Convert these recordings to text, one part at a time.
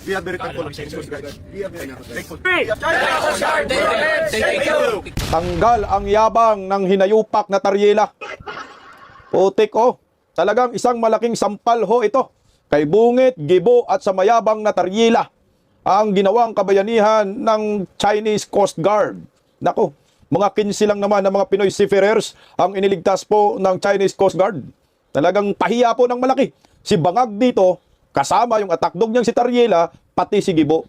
We are very thankful of Chinese Coast Guard. We are very thankful. Tanggal ang yabang ng hinayupak na Taryela. Putik talagang isang malaking sampal ito kay bungit, gibo at sa mayabang na Taryela ang ginawang kabayanihan ng Chinese Coast Guard. Nako, mga 15 lang naman ng mga Pinoy seafarers ang iniligtas po ng Chinese Coast Guard. Talagang pahiya po ng malaki. Si Bangag dito, kasama yung atakdog niyang si Taryela, pati si Gibo.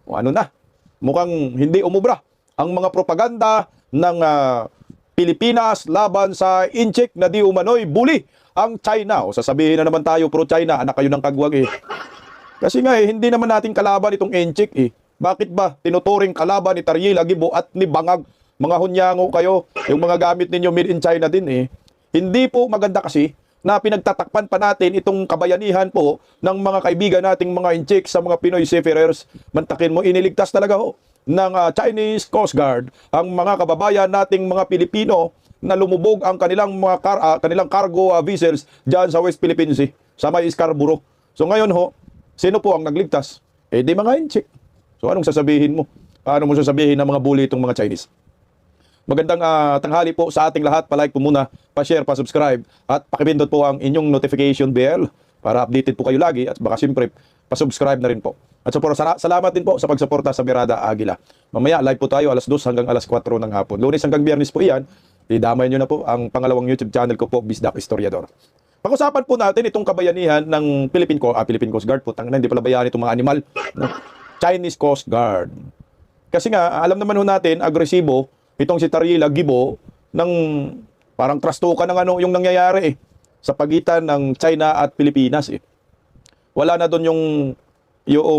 O ano na, mukhang hindi umubra ang mga propaganda ng Pilipinas laban sa Inchik na di umano'y bully ang China. O sasabihin na naman tayo pro-China, anak kayo ng kagwag Kasi nga hindi naman natin kalaban itong Inchik Bakit ba tinuturing kalaban ni Taryela, Gibo at ni Bangag? Mga hunyango kayo, yung mga gamit ninyo made in China din Hindi po maganda kasi na pinagtatakpan pa natin itong kabayanihan po ng mga kaibigan nating mga Inchik sa mga Pinoy seafarers. Mantakin mo, iniligtas talaga ng Chinese Coast Guard ang mga kababayan nating mga Pilipino na lumubog ang kanilang mga kanilang cargo vessels diyan sa West Philippine Sea, sa may Scarborough. So ngayon sino po ang nagligtas? Di mga Inchik. So anong sasabihin mo? Paano mo sasabihin ng mga bully itong mga Chinese? Magandang tanghali po sa ating lahat. Pa-like po muna, pa-share, pa-subscribe at pakipindot po ang inyong notification bell para updated po kayo lagi at baka siyempre pa-subscribe na rin po. At salamat din po sa pagsuporta sa Mirada Agila. Mamaya live po tayo alas 2 hanggang alas 4 ng hapon. Lunes hanggang Biyernes po iyan. Idamay nyo na po ang pangalawang YouTube channel ko po, Bisdak Historiador. Pag-usapan po natin itong kabayanihan ng Philippine Coast Guard po. Hindi pala bayani itong mga animal. Chinese Coast Guard. Kasi nga, alam naman natin, agresibo itong si Taryela, Gibo, ng parang trastukan ng yung nangyayari sa pagitan ng China at Pilipinas Wala na doon yung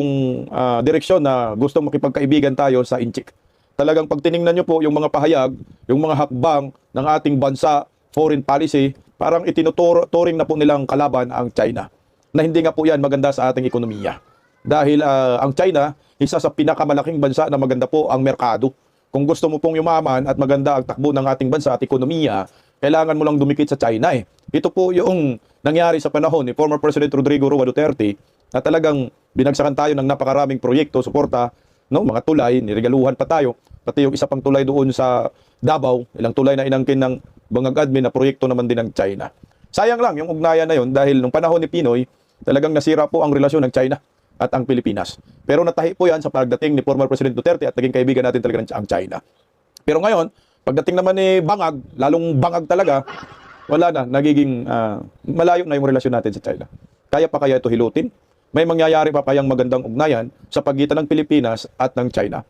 direksyon na gustong makipagkaibigan tayo sa Inchik. Talagang pag tiningnan nyo po yung mga pahayag, yung mga hakbang ng ating bansa, foreign policy, parang itinuturing na po nilang kalaban ang China. Na hindi nga po yan maganda sa ating ekonomiya. Dahil ang China, isa sa pinakamalaking bansa na maganda po ang merkado. Kung gusto mo pong yumaman at maganda ang takbo ng ating bansa at ekonomiya, kailangan mo lang dumikit sa China Ito po yung nangyari sa panahon ni former President Rodrigo Roa Duterte na talagang binagsakan tayo ng napakaraming proyekto, suporta, mga tulay, niregaluhan pa tayo. Pati yung isa pang tulay doon sa Davao, ilang tulay na inangkin ng Bangag Admin na proyekto naman din ng China. Sayang lang yung ugnayan na yun dahil nung panahon ni Pinoy, talagang nasira po ang relasyon ng China at ang Pilipinas. Pero natahi po yan sa pagdating ni former President Duterte at naging kaibigan natin talaga ang China. Pero ngayon, pagdating naman ni Bangag, lalong Bangag talaga, wala na, nagiging malayo na yung relasyon natin sa China. Kaya pa kaya ito hilutin? May mangyayari pa kayang magandang ugnayan sa pagitan ng Pilipinas at ng China?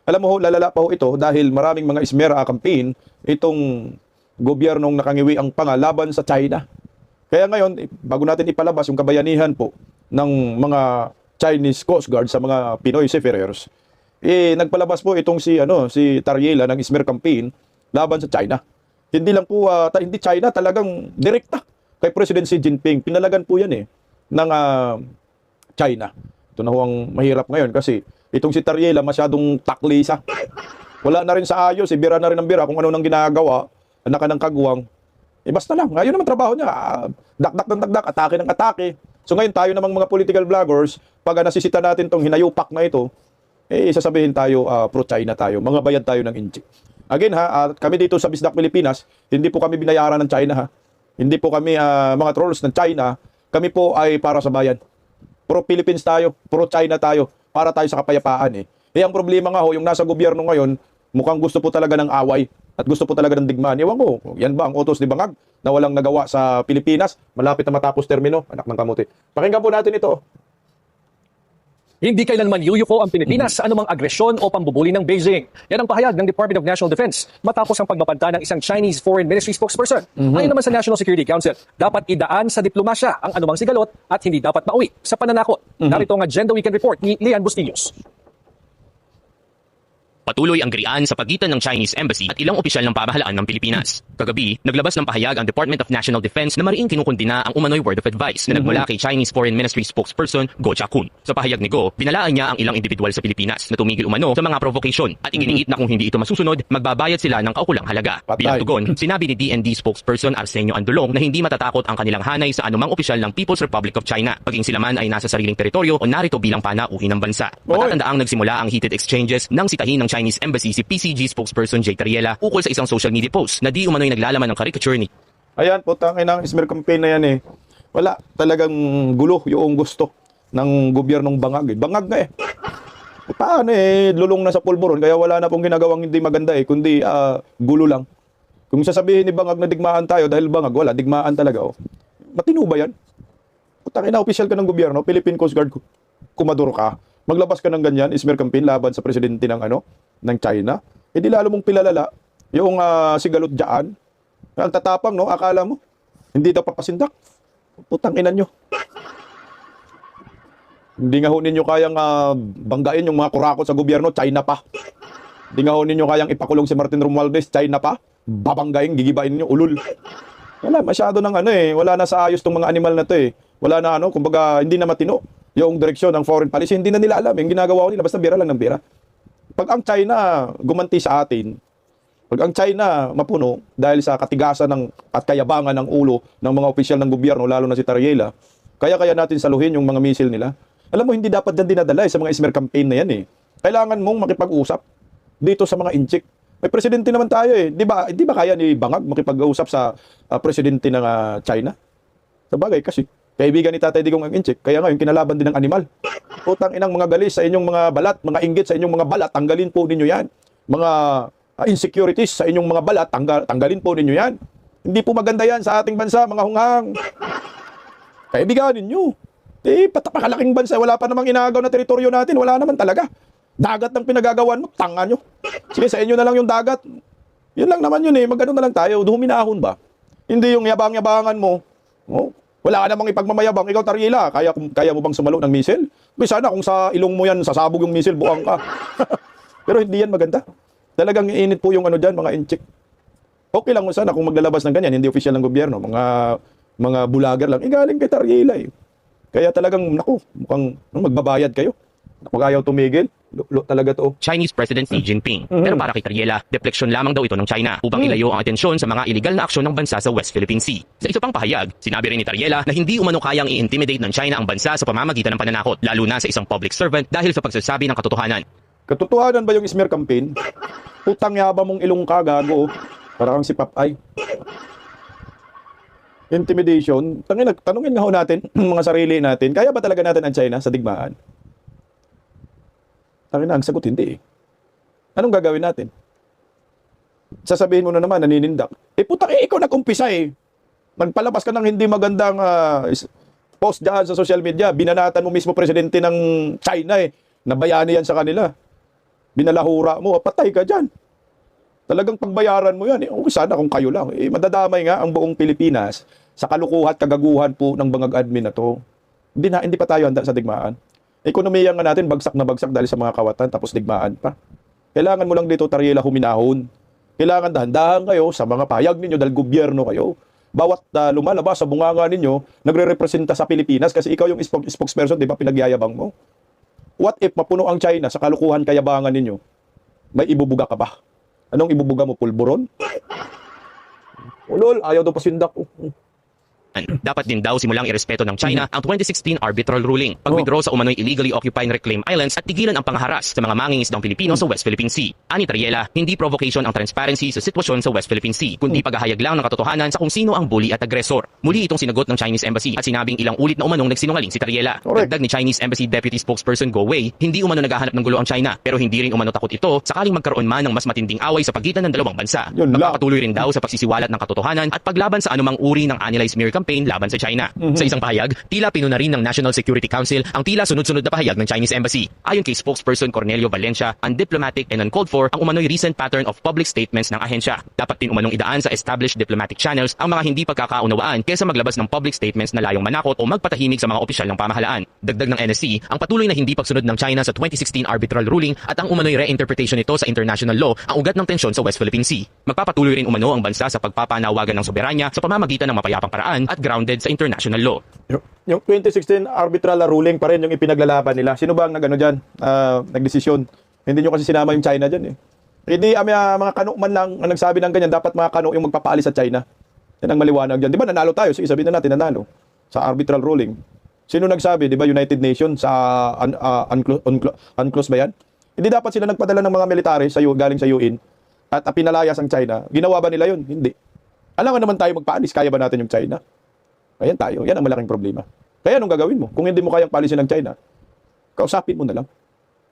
Alam mo lalala pa ito dahil maraming mga Esmera campaign itong gobyernong nakangiwi ang pangalaban sa China. Kaya ngayon, bago natin ipalabas yung kabayanihan po ng mga Chinese Coast Guard sa mga Pinoy seafarers, nagpalabas po itong si Taryela ng Smear campaign laban sa China. Hindi lang po hindi China, talagang direkta kay President Xi Jinping. Pinalagan po yan ng China. Ito na ang mahirap ngayon kasi itong si Taryela masyadong taklisa. Wala na rin sa ayos, bira na rin ang bira kung ano nang ginagawa, anak ng kagwang. Basta lang, ngayon naman trabaho niya, dakdak ng dakdak, atake ng atake. So ngayon tayo namang mga political vloggers, pag nasisita natin tong hinayupak na ito, sasabihin tayo pro-China tayo, mga bayad tayo ng Inchik. Again kami dito sa Bisdak Pilipinas, hindi po kami binayaran ng China Hindi po kami mga trolls ng China, kami po ay para sa bayan. Pro-Philippines tayo, pro-China tayo, para tayo sa kapayapaan ang problema nga yung nasa gobyerno ngayon, mukhang gusto po talaga ng away at gusto po talaga ng digmaan. Ewan ko, yan ba ang utos ni Bangag na walang nagawa sa Pilipinas? Malapit na matapos termino, anak ng kamuti. Pakinggan po natin ito. Hindi kailanman yuyuko ang Pilipinas sa anumang agresyon o pambubuli ng Beijing. Yan ang pahayag ng Department of National Defense matapos ang pagmapanta ng isang Chinese Foreign Ministry spokesperson. Ayon naman sa National Security Council, dapat idaan sa diplomasya ang anumang sigalot at hindi dapat mauwi sa pananakot. Narito ang Agenda Weekend Report ni Lian Bustillos. Patuloy ang gerian sa pagitan ng Chinese Embassy at ilang opisyal ng pamahalaan ng Pilipinas. Kagabi, naglabas ng pahayag ang Department of National Defense na mariing kinukundina ang umano'y word of advice na nagmula kay Chinese Foreign Ministry spokesperson Go Chakun. Sa pahayag ni Go, binalaan niya ang ilang individual sa Pilipinas na tumigil umano sa mga provocation at iginiit na kung hindi ito masusunod, magbabayad sila ng kaukulang halaga. Patay. Bilang tugon, sinabi ni DND spokesperson Arsenio Andulong na hindi matatakot ang kanilang hanay sa anumang opisyal ng People's Republic of China, paging sila man ay nasa sariling teritoryo o narito bilang panauhin ng bansa. Matatandaang nagsimula ang heated exchanges nang sitahin ng Chinese Embassy si PCG spokesperson Jay Tariela ukol sa isang social media post na di umano'y naglalaman ng caricature ni Ayan, putang inang smear campaign na yan eh. Wala, talagang gulo yung gusto ng gobyernong Bangag. Bangag na eh. Paano eh, lulong na sa pulburon, kaya wala na pong ginagawang hindi maganda eh, kundi gulo lang. Kung sasabihin ni Bangag na digmaan tayo, dahil Bangag, wala, digmaan talaga. Oh. Matino ba yan? Putang ina, official ka ng gobyerno, Philippine Coast Guard, kumaduro ka. Maglabas ka ng ganyan, smear campaign laban sa presidente ng ng China. Eh di lalo mong pilalala yung sigalot dyan. Ang tatapang, no? Akala mo, hindi daw papasindak. Putang ina nyo. Hindi nga ho ninyo kayang banggain yung mga kurakot sa gobyerno, China pa. Hindi nga ho ninyo kayang ipakulong si Martin Romualdez, China pa. Babanggain, gigibain nyo, ulul. Wala, masyado ng wala na sa ayos tong mga animal na to eh. Wala na kumbaga, hindi na matino yung direksyon ng foreign policy. Hindi na nila alam, yung ginagawa nila, basta bira lang ng bira. Pag ang China gumanti sa atin, pag ang China mapuno dahil sa katigasan at kayabangan ng ulo ng mga opisyal ng gobyerno, lalo na si Tariela, kaya natin saluhin yung mga misil nila. Alam mo, hindi dapat dyan dinadala sa mga smear campaign na yan eh. Kailangan mong makipag-usap dito sa mga inchik. May presidente naman tayo eh. Di ba kaya ni Bangag makipag-usap sa presidente ng China? Sabagay kasi. Kaibigan ni Tatay Digong ang inchik, kaya ngayon kinalaban din ng animal. Utang inang mga galis sa inyong mga balat, mga inggit sa inyong mga balat, tanggalin po ninyo yan. Mga insecurities sa inyong mga balat, tanggalin po ninyo yan. Hindi po maganda yan sa ating bansa, mga hunghang. Kaibiganin nyo. Patapakalaking bansa, wala pa namang inagaw na teritoryo natin, wala naman talaga. Dagat ng pinagagawan mo, tanga nyo. Sige, sa inyo na lang yung dagat. Yun lang naman yun eh, magano na lang tayo, huminahon ba? Hindi yung yabang-yabangan mo. Oh. Wala ka namang ipagmamayabang. Ikaw, Tariela, kaya mo bang sumalo ng misil? Sana kung sa ilong mo yan, sasabog yung misil, buang ka. Pero hindi yan maganda. Talagang init po yung dyan, mga inchik. Okay lang mo sana kung maglalabas ng ganyan, hindi official ng gobyerno, mga bulager lang. Galing kay Tariela eh. Kaya talagang, mukhang magbabayad kayo. Pag ayaw tumigil, talaga to. Chinese President Xi Jinping. Pero para kay Tariela, deflection lamang daw ito ng China upang ilayo ang atensyon sa mga illegal na aksyon ng bansa sa West Philippine Sea. Sa isa pang pahayag, sinabi rin ni Tariela na hindi umano kayang i-intimidate ng China ang bansa sa pamamagitan ng pananakot, lalo na sa isang public servant dahil sa pagsasabi ng katotohanan. Katotohanan ba yung smear campaign? Putang yaba mong ilong ka, gago. Parang si Papay. Intimidation. Tanungin nga ho natin, mga sarili natin, kaya ba talaga natin ang China sa digmaan? Ang sagot hindi eh. Anong gagawin natin? Sasabihin mo na naman, naninindak. Ikaw nag-umpisa eh. Nagpalabas ka ng hindi magandang post dyan sa social media. Binanatan mo mismo presidente ng China eh. Nabayani yan sa kanila. Binalahura mo, patay ka dyan. Talagang pagbayaran mo yan eh. Sana kung kayo lang. Madadamay nga ang buong Pilipinas sa kalukuhan at kagaguhan po ng bangag admin na to. Hindi pa tayo handa sa digmaan. Ekonomiya nga natin, bagsak na bagsak dahil sa mga kawatan, tapos digmaan pa. Kailangan mo lang dito, Tariela, huminahon. Kailangan dahan-dahan kayo sa mga pahayag ninyo dahil gobyerno kayo. Bawat lumalabas sa bunganga ninyo, nagre-representa sa Pilipinas kasi ikaw yung spokesperson, di ba, pinagyayabang mo? What if mapuno ang China sa kalukuhan kayabangan ninyo? May ibubuga ka ba? Anong ibubuga mo? Pulburon? Ulol, ayaw daw pasindak. Dapat din daw simulang irespeto ng China ang 2016 arbitral ruling, pag-withdraw sa umano'y illegally occupied reclaimed islands at tigilan ang pangharas sa mga mangingisdang Pilipino sa West Philippine Sea. Ani Tariela, hindi provocation ang transparency sa sitwasyon sa West Philippine Sea, kundi paghahayag lang ng katotohanan sa kung sino ang bully at agresor. Muli itong sinagot ng Chinese Embassy at sinabing ilang ulit na umanong nagsinungaling si Tariela. Dagdag ni Chinese Embassy Deputy Spokesperson Go Wei, hindi umano naghahanap ng gulo ang China, pero hindi rin umano takot ito sakaling magkaroon man ng mas matinding away sa pagitan ng dalawang bansa. Magpapatuloy rin daw sa pagsisiwalat ng katotohanan at paglaban sa anumang uri ng anilay smear campaign campaign laban sa China. Sa isang pahayag, tila pinuna rin ng National Security Council ang tila sunod-sunod na pahayag ng Chinese Embassy. Ayon kay spokesperson Cornelio Valencia, undiplomatic and uncalled for ang umano'y recent pattern of public statements ng ahensya. Dapat din umanong idaan sa established diplomatic channels ang mga hindi pagkakaunawaan kaysa maglabas ng public statements na layong manakot o magpatahimik sa mga opisyal ng pamahalaan. Dagdag ng NSC, ang patuloy na hindi pagsunod ng China sa 2016 arbitral ruling at ang umano'y reinterpretation nito sa international law ang ugat ng tensyon sa West Philippine Sea. Magpapatuloy rin umano ang bansa sa pagpapanawagan ng soberanya sa pamamagitan ng mapayapang paraan at grounded sa international law. Yung 2016 arbitral ruling pa rin yung ipinaglalaban nila. Sino ba ang nagano diyan? Nagdesisyon. Hindi nyo kasi sinama yung China diyan eh. Hindi mga kano man lang ang nagsabi ng ganyan, dapat mga kano yung magpapaalis sa China. Yan ang maliwanag diyan. 'Di ba nanalo tayo? Sige, sabihin na natin nanalo sa arbitral ruling. Sino nagsabi? 'Di ba United Nations sa UNCLOS ba yan? Hindi dapat sila nagpadala ng mga military sa galing sa UN at pinalayas ang China. Ginawa ba nila 'yun? Hindi. Alam naman tayo magpaalis, kaya ba natin yung China? Ayan tayo. Yan ang malaking problema. Kaya anong gagawin mo? Kung hindi mo kayang paalisin ng China, kausapin mo na lang.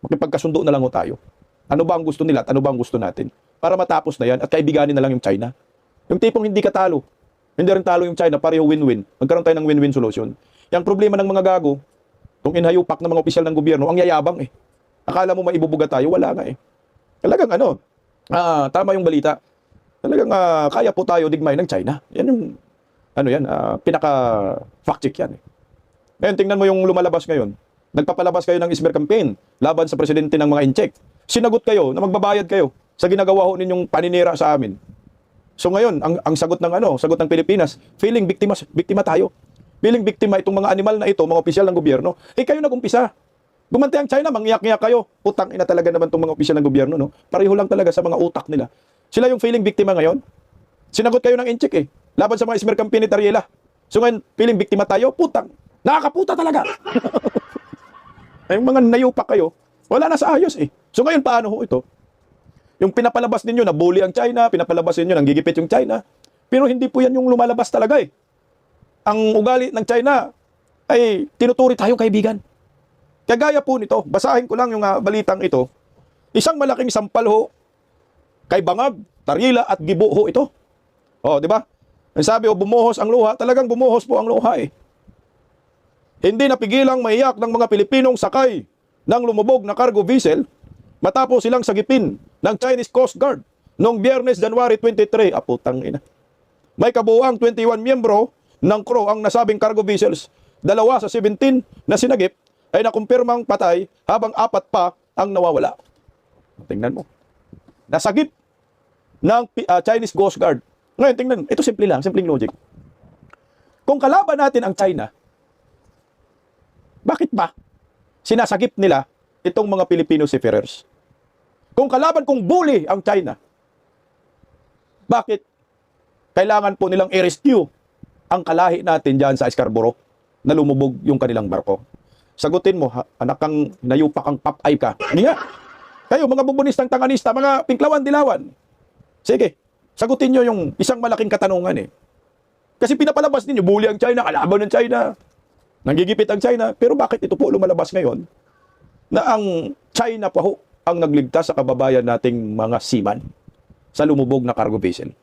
Makipagkasundo na lang tayo. Ano ba ang gusto nila at ano ba ang gusto natin? Para matapos na yan at kaibiganin na lang yung China. Yung tipong hindi ka talo. Hindi rin talo yung China, pareho win-win. Magkaroon tayo ng win-win solution. Yung problema ng mga gago, kung inhayupak ng mga opisyal ng gobyerno, ang yayabang eh. Akala mo maibubuga tayo, wala nga eh. Talagang tama yung balita. Talagang kaya po tayo digmay ng China. Yan yung, pinaka-fact check yan eh. Ngayon, tingnan mo yung lumalabas ngayon. Nagpapalabas kayo ng smear campaign laban sa presidente ng mga incheck. Sinagot kayo na magbabayad kayo sa ginagawa ho ninyong paninira sa amin. So ngayon, ang sagot ng Pilipinas, feeling biktima tayo. Feeling biktima itong mga animal na ito, mga opisyal ng gobyerno. Kayo nag-umpisa. Gumante ang China, mangyak-ngyak kayo. Putang ina talaga naman itong mga opisyal ng gobyerno, no? Pareho lang talaga sa mga utak nila. Sila yung feeling biktima ngayon. Sinagot kayo ng incheck eh. Laban sa mga smear campaign ni Tariela. So ngayon, feeling biktima tayo, putang. Nakakaputa talaga. Yung mga nayupak kayo, wala na sa ayos eh. So ngayon, paano ho ito? Yung pinapalabas ninyo na bully ang China, pinapalabas ninyo nang gigipit yung China. Pero hindi po yan yung lumalabas talaga eh. Ang ugali ng China ay tinuturi tayong kaibigan. Kagaya po nito, basahin ko lang yung balitang ito. Isang malaking sampal ho kay Bangag, Tariela at Gibo ho ito. Oh, di ba? Ang sabi bumuhos ang luha, talagang bumuhos po ang luha eh. Hindi napigilang maiyak ng mga Pilipinong sakay ng lumubog na cargo vessel matapos silang sagipin ng Chinese Coast Guard noong Biyernes, January 23. Putang ina. May kabuuang 21 miyembro ng crew ang nasabing cargo vessels. 2 sa 17 na sinagip ay nakumpirmang patay habang 4 pa ang nawawala. Tingnan mo. Nasagip ng Chinese Coast Guard. Ngayon, tingnan. Ito simple lang. Simpleng logic. Kung kalaban natin ang China, bakit ba sinasagip nila itong mga Filipino seafarers? Kung kalaban kong bully ang China, bakit kailangan po nilang i-rescue ang kalahi natin dyan sa Scarborough na lumubog yung kanilang barko? Sagutin mo, anak kang nayupak ang papay ka. Hindi nga. Kayo, mga bubunistang tanganista, mga pinklawan, dilawan. Sige, sagutin nyo yung isang malaking katanungan eh. Kasi pinapalabas ninyo, bully ang China, kalaban ng China, nanggigipit ang China. Pero bakit ito po lumalabas ngayon na ang China pa ho ang nagligtas sa kababayan nating mga seaman sa lumubog na cargo vessel?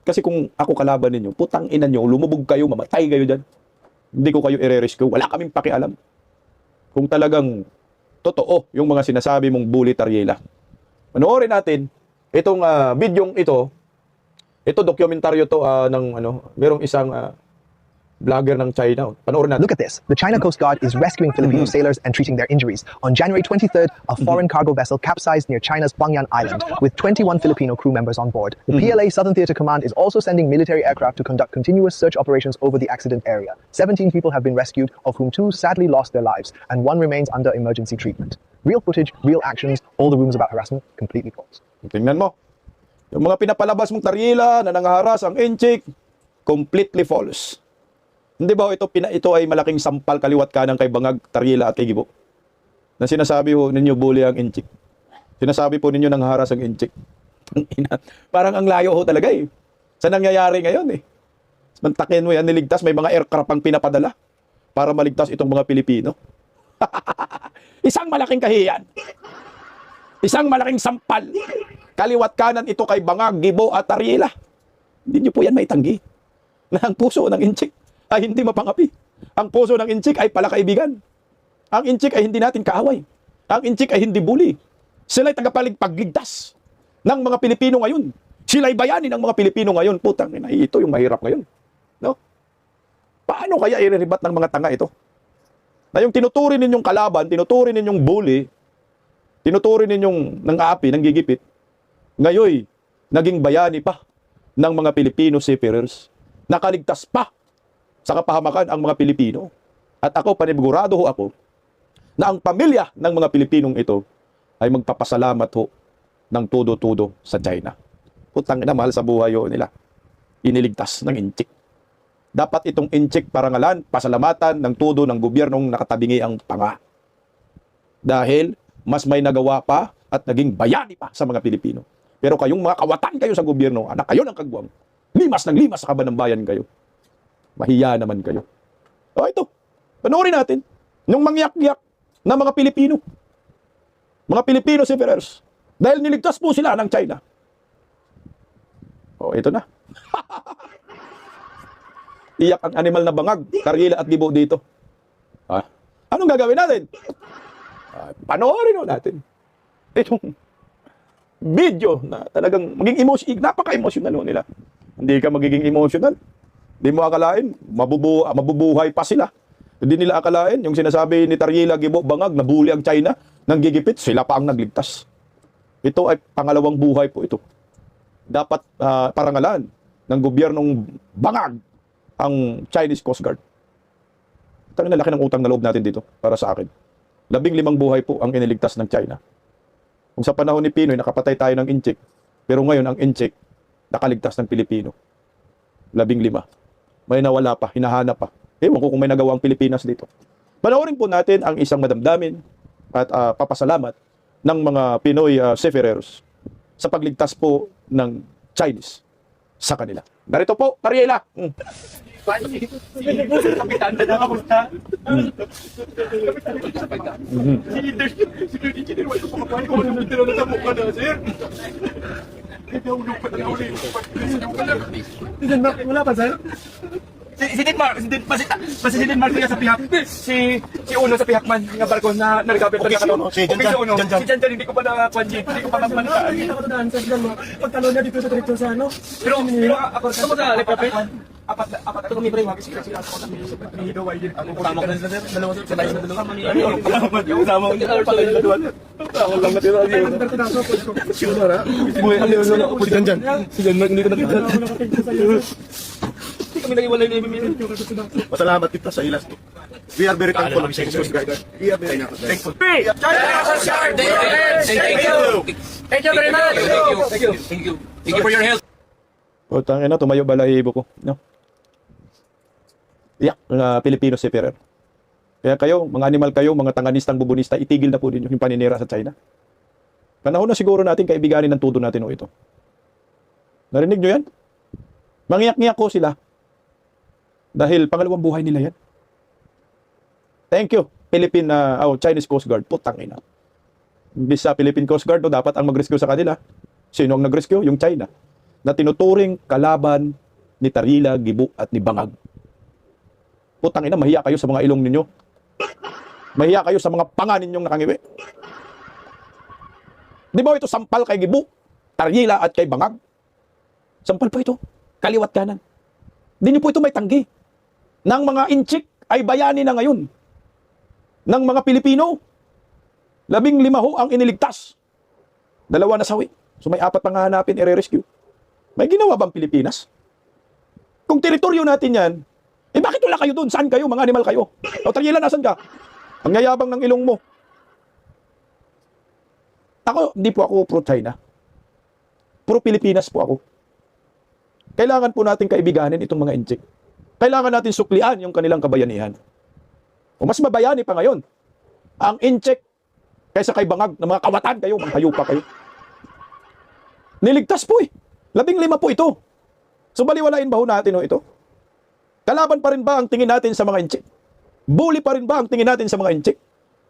Kasi kung ako kalaban ninyo, putang ina nyo, lumubog kayo, mamatay kayo dyan. Hindi ko kayo i-rescue. Wala kaming pakialam. Kung talagang totoo yung mga sinasabi mong bully Tariela. Panoorin natin itong bidyong ito. Ito dokumentaryo to ng merong isang vlogger ng China. Panoorin natin. Look at this. The China Coast Guard is rescuing Filipino sailors and treating their injuries. On January 23rd, a foreign cargo vessel capsized near China's Huangyan Island with 21 Filipino crew members on board. The PLA Southern Theater Command is also sending military aircraft to conduct continuous search operations over the accident area. 17 people have been rescued, of whom 2 sadly lost their lives, and 1 remains under emergency treatment. Real footage, real actions, all the rumors about harassment completely false. Tingnan mo. Yung mga pinapalabas mong Tariela na nangaharas ang inchik, completely false. Hindi ba ito ay malaking sampal kaliwat kanan kay Bangag, Tariela at kay Gibo? Na sinasabi ho ninyo bully ang inchik. Sinasabi po ninyo nangharas ang inchik. Parang ang layo ho talaga eh. Sa nangyayari ngayon eh. Mantakin mo yan, niligtas, may mga aircraft ang pinapadala para maligtas itong mga Pilipino. Isang malaking kahiyan. Isang malaking sampal. Kaliwat kanan ito kay Bangag, Gibo at Tariela. Hindi nyo po yan maitanggi. na ang puso ng Inchik ay hindi mapangapi. Ang puso ng Inchik ay palakaibigan. Ang Inchik ay hindi natin kaaway. Ang Inchik ay hindi bully. Sila'y tagapagligtas ng mga Pilipino ngayon. Sila'y bayani ng mga Pilipino ngayon. Putang ina, ito yung mahirap ngayon. No? Paano kaya ireribat ng mga tanga ito? Na yung tinuturin ninyong kalaban, tinuturin ninyong bully, tinuturin ninyong ng api, ng gigipit, ngayon, naging bayani pa ng mga Pilipino seafarers. Nakaligtas pa sa kapahamakan ang mga Pilipino. At ako, panigurado ho ako, na ang pamilya ng mga Pilipinong ito ay magpapasalamat ho ng todo-todo sa China. Putang ina, mahal sa buhay ho nila. Iniligtas ng Inchik. Dapat itong Inchik parangalan, pasalamatan ng todo ng gobyernong nakatabingi ang panga. Dahil mas may nagawa pa at naging bayani pa sa mga Pilipino. Pero kayong mga kawatan kayo sa gobyerno, anak kayo ng kagwang, limas ng limas sa kabanambayan kayo. Mahiya naman kayo. O ito, panoorin natin yung mangyak-yak na mga Pilipino. Mga Pilipino seafarers. Dahil niligtas po sila ng China. O, ito na. Iyak ang animal na bangag, Taryila at Gibo dito. Anong gagawin natin? Panoorin natin. Itong video na talagang maging napaka-emotional nila. Hindi ka magiging emotional. Hindi mo akalain, mabubuhay pa sila. Hindi nila akalain, yung sinasabi ni Taryila, Gibo, bangag, nabuli ang China, nang gigipit, sila pa ang nagligtas. Ito ay pangalawang buhay po ito. Dapat parangalan ng gobyernong bangag ang Chinese Coast Guard. Tangin na laki ng utang na loob natin dito para sa akin. 15 buhay po ang iniligtas ng China. Kung sa panahon ni Pinoy, nakapatay tayo ng Inchik, pero ngayon ang Inchik, nakaligtas ng Pilipino. 15. May nawala pa, hinahanap pa. Ewan ko kung may nagawa ang Pilipinas dito. Panoorin po natin ang isang madamdamin at papasalamat ng mga Pinoy seafarers sa pagligtas po ng Chinese sa kanila. Narito po, Taryila. Kapitan na nakapunta. Si Leader, wala ko makapain ko. Ano sa mukha na, sir? Wala pa, sir? Si Denmark, si Denmark nga sa pihak. Si Uno sa pihakman ng barko na nagkapit na katulong. Si Uno. Si Janjan, hindi ko pa na-kwanjit. Hindi ko pa na-kwanjit. Hindi ako na sa Denmark. Pagtalo niya dito sa ano. Pero ako sa lepapit. Apat ito kami pre, wag sila ako sa video wide din. Ako tama ko na sir. Dalawa sa tayo na dalawa. Yung sama ko pala yung dalawa. Ako lang natira niyo. Sure ra. Boy, ano yun ako po Janjan. Si Janjan hindi ko nakita. Kami nagiwalay ni Mimi. Pasalamat kita sa ilas. We are very thankful of Chinese Coast Guard. We are very thankful. China Coast Guard! Thank you! Thank you very much! Thank you! Thank you! Thank you for your help! O, tangin na, tumayo balahibo ko. No? Iyak, Filipino seafarer. Kaya kayo, mga animal kayo, mga tanganistang bubunista, itigil na po din yung paninira sa China. Panahon na siguro natin kaibiganin ng todo natin o ito. Narinig nyo yan? Mangiyak-ngiyak ko sila. Dahil pangalawang buhay nila yan. Thank you, Chinese Coast Guard. Putang ina. Imbis sa Philippine Coast Guard, dapat ang mag-rescue sa kanila. Sino ang nag-rescue? Yung China. Na tinuturing kalaban ni Taryila, Gibo at ni Bangag. Putang ina, mahiya kayo sa mga ilong ninyo. Mahiya kayo sa mga panga ninyong nakangiwi. Di ba ito sampal kay Gibo, Taryila at kay Bangag? Sampal pa ito. Kaliwat kanan. Di nyo po ito may tanggi. Nang mga Inchik ay bayani na ngayon ng mga Pilipino. 15 ho ang iniligtas. 2 nasawi. So may 4 pang hahanapin, i-rescue. May ginawa bang Pilipinas? Kung teritoryo natin yan, bakit wala kayo dun? Saan kayo? Mga animal kayo? O Taryila, nasan ka? Ang yayabang ng ilong mo. Ako, hindi po ako pro-China. Pro-Pilipinas po ako. Kailangan po natin kaibiganin itong mga Inchik. Kailangan natin suklian yung kanilang kabayanihan. O mas mabayani pa ngayon, ang Inchik kaysa kay Bangag, na mga kawatan kayo, mga hayupa kayo. Niligtas po 15 po ito. So baliwalain ba ho natin ito? Kalaban pa rin ba ang tingin natin sa mga Inchik? Bully pa rin ba ang tingin natin sa mga Inchik?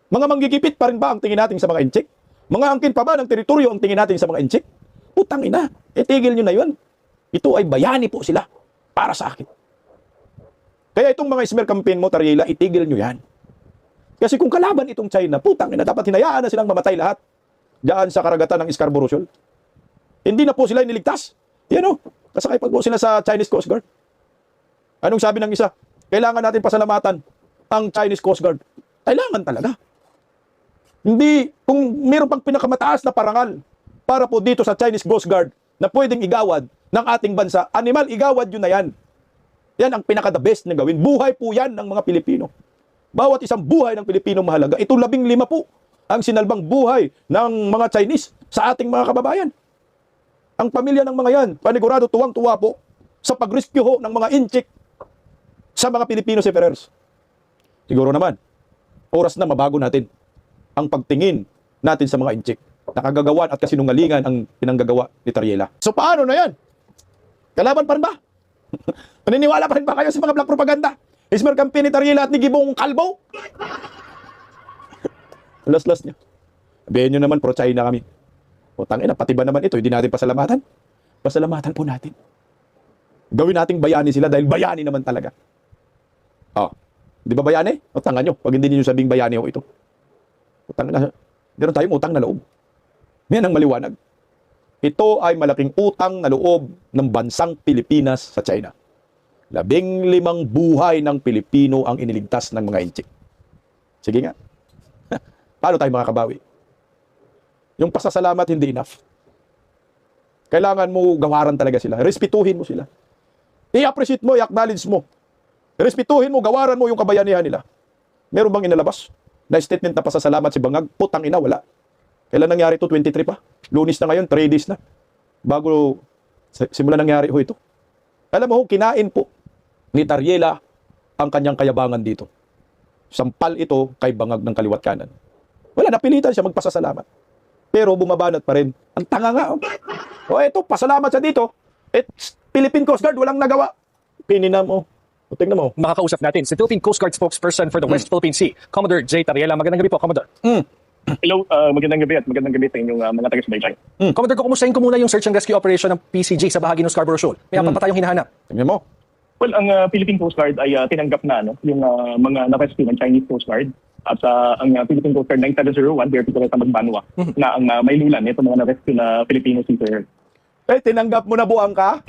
Mga manggigipit pa rin ba ang tingin natin sa mga Inchik? Mga angkin pa ba ng teritoryo ang tingin natin sa mga Inchik? Putang ina, itigil nyo na yun. Ito ay bayani po sila para sa akin. Kaya itong mga smear campaign mo, Tariela, itigil nyo yan. Kasi kung kalaban itong China, putang ina, dapat hinayaan na silang mamatay lahat diyan sa karagatan ng Scarborough Shoal. Hindi na po sila iniligtas. Yan o, kasakay pa po sila sa Chinese Coast Guard. Anong sabi ng isa? Kailangan natin pasalamatan ang Chinese Coast Guard. Kailangan talaga. Hindi, kung meron pang pinakamataas na parangal para po dito sa Chinese Coast Guard na pwedeng igawad ng ating bansa, animal, igawad yun na yan. Yan ang pinaka-the best na gawin. Buhay po yan ng mga Pilipino. Bawat isang buhay ng Pilipino mahalaga. Ito 15 po ang sinalbang buhay ng mga Chinese sa ating mga kababayan. Ang pamilya ng mga yan, panigurado tuwang-tuwa po sa pag-rescue ho ng mga inchik sa mga Pilipino seafarers. Siguro naman, oras na mabago natin ang pagtingin natin sa mga inchik. Nakagagawan at kasinungalingan ang pinanggagawa ni Tariela. So paano na yan? Kalaban pa rin ba? Maniniwala pa rin ba kayo sa mga black propaganda? Smear campaign ni Tariela at ni Gibong Kalbo? Last niya. Sabihin nyo naman, pro-China kami. O tangina, pati ba naman ito, hindi natin pasalamatan? Pasalamatan po natin. Gawin nating bayani sila dahil bayani naman talaga. Oh, di ba bayani? O tanga nyo, pag hindi nyo sabing bayani ho ito. O tangina, meron tayong utang na loob. Yan ang maliwanag. Ito ay malaking utang na loob ng bansang Pilipinas sa China. 15 buhay ng Pilipino ang iniligtas ng mga inchik. Sige nga. Paano tayo makakabawi? Yung pasasalamat hindi enough. Kailangan mo gawaran talaga sila. Respetuhin mo sila. I-appreciate mo, i-acknowledge mo. Respetuhin mo, gawaran mo yung kabayanihan nila. Meron bang inalabas na statement na pasasalamat si Bangag? Putang ina, wala. Kailan nangyari ito? 23 pa. Lunes na ngayon, 3 days na. Bago simula nangyari ho ito. Alam mo, kinain po ni Tariela ang kanyang kayabangan dito. Sampal ito kay Bangag ng kaliwat kanan. Wala, napilitan siya magpasasalamat. Pero bumabanat pa rin. Ang tanga nga. O eto, pasalamat siya dito. Philippine Coast Guard, walang nagawa. Pininam mo. O tingnan mo. Makakausap natin si Philippine Coast Guard spokesperson for the West Philippine Sea, Commodore J. Tariela. Magandang gabi po, Commodore. Hello, magandang gabi at magandang gabi sa inyong mga taga-subaybay. Commodore, kumustahin ko muna yung search and rescue operation ng PCG sa bahagi ng Scarborough Shoal. May apat pa tayong hinahanap. Tingnan mo. Well, ang Philippine Coast Guard ay tinanggap na yung mga na-rescue ng Chinese Coast Guard at ang Philippine Coast Guard 9701, there to sa Magbanwa, na ang may lulan ito mga na-rescue na Filipino seafarers. Tinanggap mo na buang ka?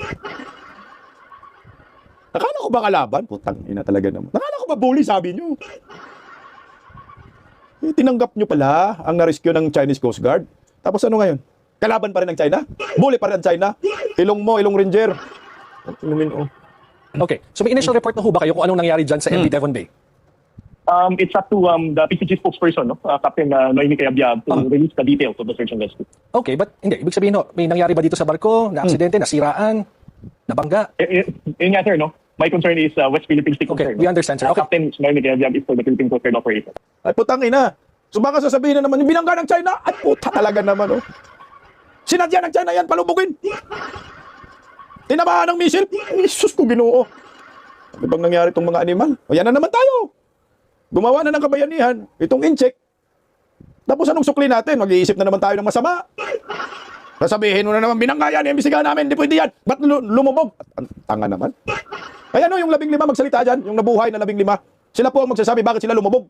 Nakala ko ba kalaban? Putang ina talaga naman. Nakala ko ba bully, sabi nyo? Tinanggap nyo pala ang na-rescue ng Chinese Coast Guard. Tapos ano ngayon? Kalaban pa rin ng China? Bully pa rin ang China? Ilong mo, ilong ranger. Okay, so may initial report na ho ba kayo kung anong nangyari dyan sa MV Devon Bay? It's up to the PCG spokesperson, Captain Noemi Cayabyab, to release the details of the search and rescue. Okay, but hindi. Ibig sabihin ho, may nangyari ba dito sa barko? Na aksidente, nasiraan, nabangga? Yun nga, sir, no? My concern is West Philippine Sea Okay, concern. we understand, sir. Okay. Captain Noemi Cayabyab is for the Philippine Coast Guard operation. Ay, putang ina. So baka sasabihin na naman, yung binangga ng China, ay puta talaga naman, oh. Sinadya ng China yan, palubugin. Tinamaan ng misil. Ay, sus ko ginoo. Ano bang nangyari itong mga animal? O yan na naman tayo. Gumawa na ng kabayanihan, itong incheck. Tapos anong sukli natin? Mag-iisip na naman tayo ng masama. Sasabihin mo na naman, binangga yan, imbisigahan namin, hindi pwede yan. Ba't lumubog? Ang tanga naman. Kaya ano, yung 15 magsalita dyan, yung nabuhay na 15, sila po ang magsasabi bakit sila lumubog.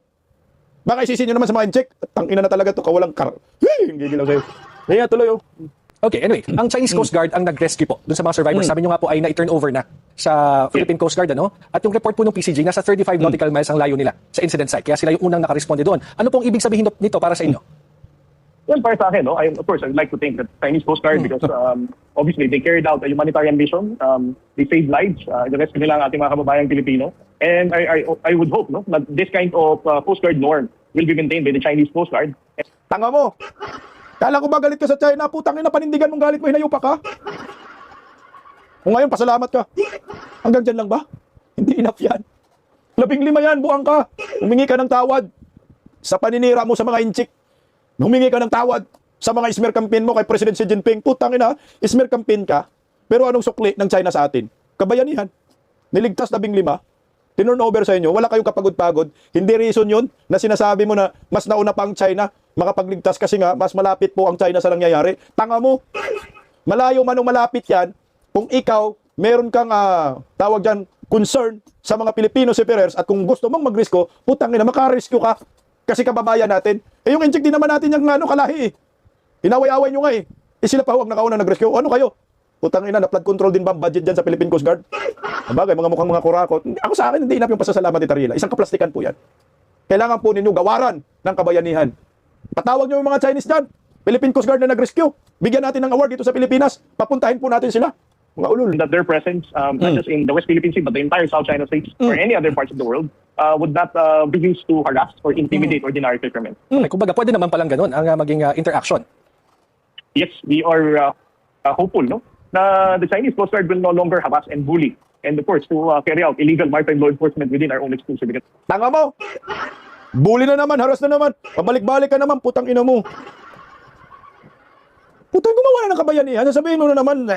Baka isisi nyo naman sa mga incheck. Tangina na talaga to, kawalang Hey, gigilaw sa'yo. Kaya tuloy, oh. Okay, anyway, ang Chinese Coast Guard ang nag-rescue po dun sa mga survivors. Sabi nyo nga po ay na-turn over na sa Philippine Coast Guard, ano? At yung report po ng PCG, nasa 35 nautical miles ang layo nila sa incident site. Kaya sila yung unang nakaresponde doon. Ano pong ibig sabihin nito para sa inyo? Well, para sa akin, no, of course, I'd like to thank the Chinese Coast Guard because obviously they carried out a humanitarian mission. They saved lives. The-rescue nila ang ating mga kababayang Pilipino. And I would hope, no, that this kind of Coast Guard norm will be maintained by the Chinese Coast Guard. Tanga mo. Kala ko ba galit ka sa China? Putang ina, panindigan mong galit mo, hinayupa ka. Kung ngayon, pasalamat ka. Hanggang dyan lang ba? Hindi enough yan. 15 yan, buang ka. Humingi ka ng tawad sa paninira mo sa mga inchik. Humingi ka ng tawad sa mga smear campaign mo kay President Xi Jinping. Putang ina, smear campaign ka. Pero anong sukli ng China sa atin? Kabayanihan. Niligtas 15. Tinurn over sa inyo. Wala kayong kapagod-pagod. Hindi reason yun na sinasabi mo na mas nauna pa ang China makapagligtas kasi nga mas malapit po ang China sa nangyayari. Tanga mo. Malayo man o malapit yan, kung ikaw meron kang tawag dyan, concern sa mga Filipino seafarers at kung gusto mong magrisko, putang ina, makarescue ka kasi kababayan natin. Eh yung inject din naman natin yung ano, kalahi eh. Inaway-away nyo nga eh. Eh sila pa huwag nakauna nag-rescue. Ano kayo? Putang ina, na flood control din ba ang budget dyan sa Philippine Coast Guard? Ang bagay, mga mukhang mga kurakot. Ako sa akin, hindi enough yung pasasalamat ni Tariela. Isang kaplastikan po yan. Kailangan po ninyo gawaran ng kabayanihan. Patawag nyo yung mga Chinese dyan. Philippine Coast Guard na nag-rescue. Bigyan natin ng award dito sa Pilipinas. Papuntahin po natin sila. Mga ulul. That their presence, not just in the West Philippine Sea, but the entire South China Sea or any other parts of the world, would not be used to harass or intimidate ordinary fishermen. Kumbaga, pwede naman palang ganun ang maging interaction. Yes, we are hopeful, no, na the Chinese Coast Guard will no longer harass and bully, and of course, to carry out illegal maritime law enforcement within our own exclusive. Tanga mo! Bully na naman, haras na naman. Pabalik-balik ka naman, putang ina mo. Putang gumawa na ng kabayanihan. Sasabihin mo na naman,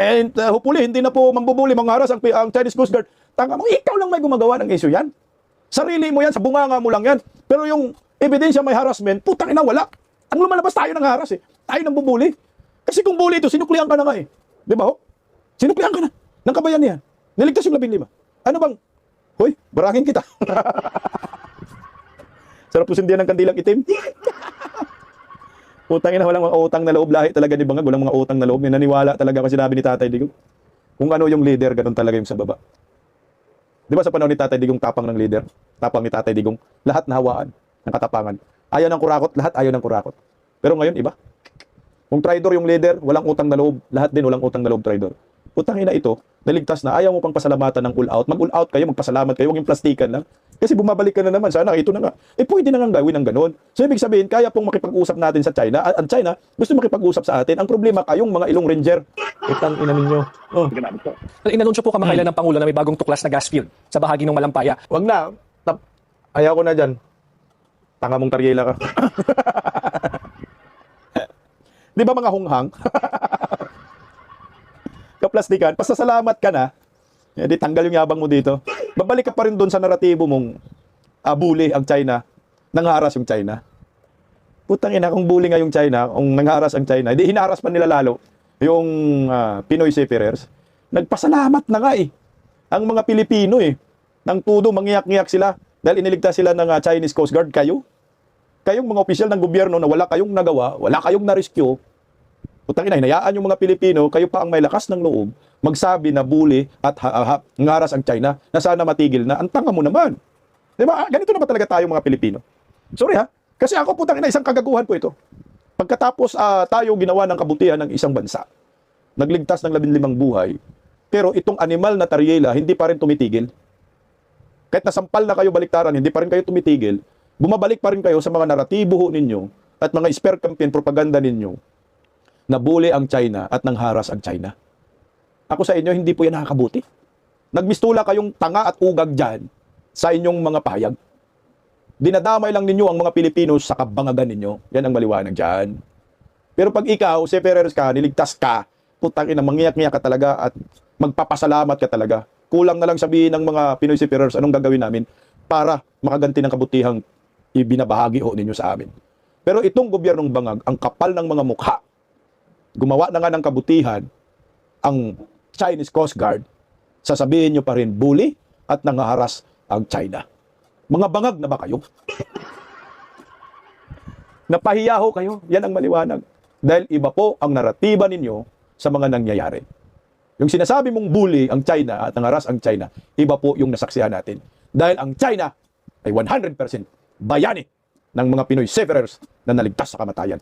hopefully, hindi na po mambubuli, mangharas ang Chinese Coast Guard. Tanga mo, ikaw lang may gumagawa ng issue yan. Sarili mo yan, sa bunganga mo lang yan. Pero yung ebidensya may harassment, putang ina, wala. Ang lumalabas tayo ng haras eh. Tayo ng bubuli. Kasi kung bully ito, sinuklihan ka na nga eh. Di ba ho? Sinuklihan ka na ng kabayanihan. Niligtas yung 15. Ano bang? Hoy, barangin kita. Sarap po sindihan ng kandilang itim. Utang ina, walang mga utang na loob. Lahi talaga ni Bangag, walang mga utang na loob. May naniwala talaga kasi sinabi ni Tatay Digong. Kung ano yung leader, ganun talaga yung sa baba. Di ba sa panahon ni Tatay Digong, tapang ng leader? Tapang ni Tatay Digong, lahat nahawaan ng katapangan. Ayaw ng kurakot, lahat ayaw ng kurakot. Pero ngayon, iba. Kung traidor yung leader, walang utang na loob. Lahat din walang utang na loob, traidor. Utang ina ito, naligtas na. Ayaw mo pang pasalamatan ng all out. Mag-all out kayo, magpasalamat kayo, huwag yung plastikan lang. Kasi bumabalik ka na naman. Sana, ito na nga. Eh, pwede na nga gawin ng ganun. So, ibig sabihin, kaya pong makipag-usap natin sa China. Ang China, gusto makipag-usap sa atin. Ang problema, kayong mga ilong ranger. Utang ina ninyo. Oh. Inanunsyo po kamakailan ng Pangulo na may bagong tuklas na gas field sa bahagi ng Malampaya. Wag na. Ayaw ko na dyan. Tanga mong Tariela ka. Di ba mga hunghang? Kaplastikan, pasasalamat ka na, di tanggal yung yabang mo dito. Babalik ka pa rin doon sa naratibo mong bully ang China, nangharas yung China. Putang ina, kung bully nga yung China, kung nangharas ang China, di hinaras pa nila lalo yung Pinoy seafarers. Nagpasalamat na nga eh. Ang mga Pilipino eh. Nang tudo, mangiyak-ngiyak sila dahil iniligtas sila ng Chinese Coast Guard. Kayong mga opisyal ng gobyerno na wala kayong nagawa, wala kayong na-rescue, putang ina, hinayaan yung mga Pilipino, kayo pa ang may lakas ng loob, magsabi na bully at ngaras ang China na sana matigil na. Ang tanga mo naman. Di ba? Ganito na ba talaga tayo mga Pilipino? Sorry ha, kasi ako putang ina, isang kagaguhan po ito. Pagkatapos tayo ginawa ng kabutihan ng isang bansa, nagligtas ng 15 buhay, pero itong animal na Tariela, hindi pa rin tumitigil. Kahit nasampal na kayo baliktaran, hindi pa rin kayo tumitigil, bumabalik pa rin kayo sa mga naratibo ninyo at mga smear campaign propaganda ninyo na bully ang China at nangharas ang China. Ako sa inyo, hindi po yan nakakabuti. Nagmistula kayong tanga at ugag dyan sa inyong mga payag. Dinadamay lang ninyo ang mga Pilipino sa kabangagan ninyo. Yan ang maliwanag dyan. Pero pag ikaw, seafarers ka, niligtas ka, putang ina, mangiyak-ngiyak ka talaga at magpapasalamat ka talaga. Kulang na lang sabihin ng mga Pinoy seafarers anong gagawin namin para makaganti ng kabutihang ibinabahagi ho ninyo sa amin. Pero itong gobyernong Bangag, ang kapal ng mga mukha, gumawa na nga ng kabutihan ang Chinese Coast Guard, sasabihin nyo pa rin bully at nangaharas ang China. Mga bangag na ba kayo? Napahiya ho kayo, yan ang maliwanag. Dahil iba po ang naratiba ninyo sa mga nangyayari. Yung sinasabi mong bully ang China at nangaharas ang China, iba po yung nasaksihan natin. Dahil ang China ay 100% bayani ng mga Pinoy seafarers na naligtas sa kamatayan.